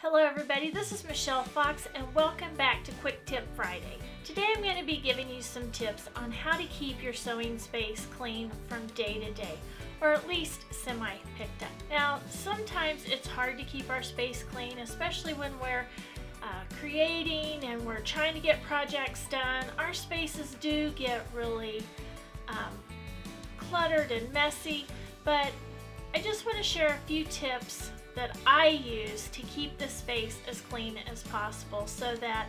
Hello everybody, this is Michelle Fox and welcome back to Quick Tip Friday. Today I'm going to be giving you some tips on how to keep your sewing space clean from day to day, or at least semi-picked up. Now sometimes it's hard to keep our space clean, especially when we're creating and we're trying to get projects done. Our spaces do get really cluttered and messy, but I just want to share a few tips that I use to keep the space as clean as possible so that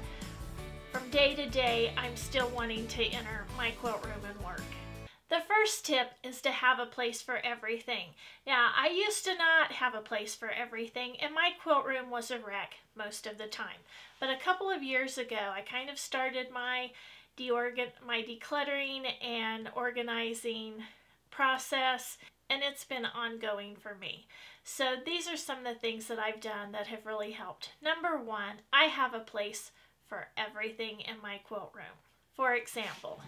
from day to day I'm still wanting to enter my quilt room and work. The first tip is to have a place for everything. Now, I used to not have a place for everything and my quilt room was a wreck most of the time. But a couple of years ago I kind of started my decluttering and organizing process, and it's been ongoing for me. So these are some of the things that I've done that have really helped. Number one, I have a place for everything in my quilt room. For example,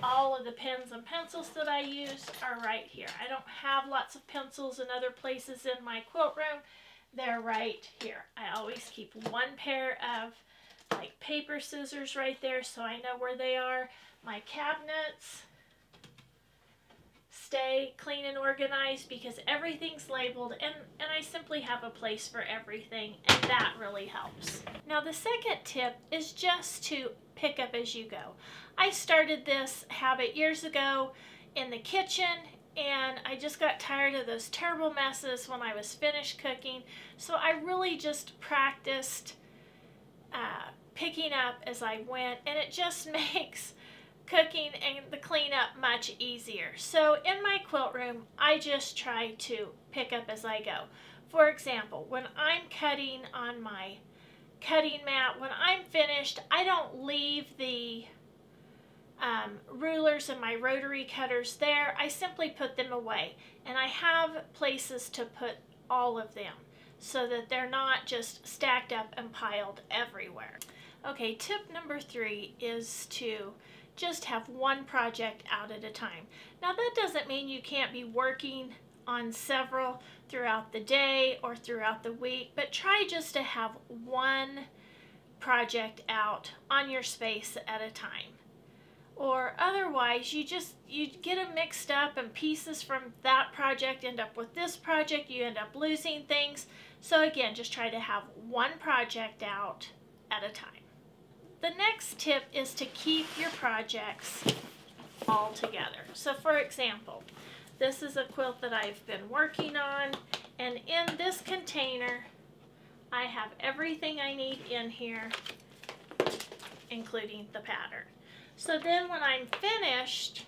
all of the pens and pencils that I use are right here. I don't have lots of pencils in other places in my quilt room. They're right here. I always keep one pair of like paper scissors right there so I know where they are. My cabinets stay clean and organized because everything's labeled, and I simply have a place for everything, and that really helps. Now the second tip is just to pick up as you go. I started this habit years ago in the kitchen, and I just got tired of those terrible messes when I was finished cooking, so I really just practiced picking up as I went, and it just makes cooking and the cleanup much easier. So in my quilt room, I just try to pick up as I go. For example, when I'm cutting on my cutting mat, when I'm finished, I don't leave the rulers and my rotary cutters there. I simply put them away, and I have places to put all of them so that they're not just stacked up and piled everywhere. Okay, tip number 3 is to just have one project out at a time. Now that doesn't mean you can't be working on several throughout the day or throughout the week, but try just to have one project out on your space at a time. Or otherwise you get them mixed up and pieces from that project end up with this project, you end up losing things. So again, just try to have one project out at a time. The next tip is to keep your projects all together. So for example, this is a quilt that I've been working on, and in this container I have everything I need in here, including the pattern. So then when I'm finished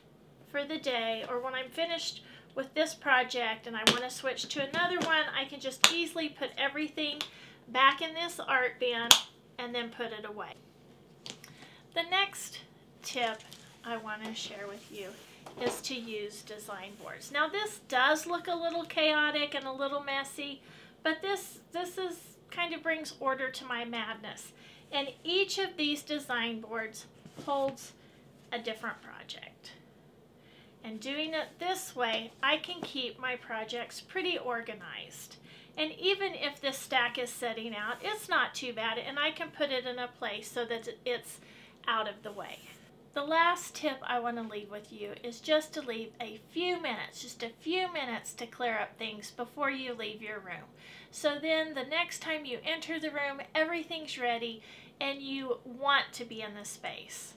for the day, or when I'm finished with this project and I want to switch to another one, I can just easily put everything back in this art bin and then put it away. The next tip I want to share with you is to use design boards. Now this does look a little chaotic and a little messy, but this is kind of brings order to my madness. And each of these design boards holds a different project. And doing it this way, I can keep my projects pretty organized. And even if this stack is setting out, it's not too bad, and I can put it in a place so that it's out of the way. The last tip I want to leave with you is just to leave a few minutes, just a few minutes to clear up things before you leave your room. So then the next time you enter the room, everything's ready and you want to be in the space.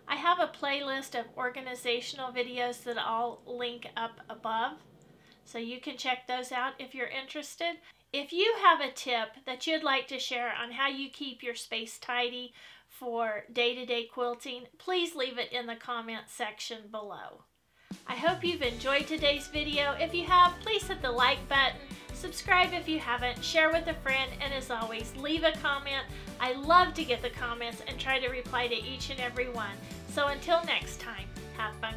I have a playlist of organizational videos that I'll link up above, so you can check those out if you're interested. If you have a tip that you'd like to share on how you keep your space tidy for day-to-day quilting, please leave it in the comment section below. I hope you've enjoyed today's video. If you have, please hit the like button, subscribe if you haven't, share with a friend, and as always, leave a comment. I love to get the comments and try to reply to each and every one. So until next time, have fun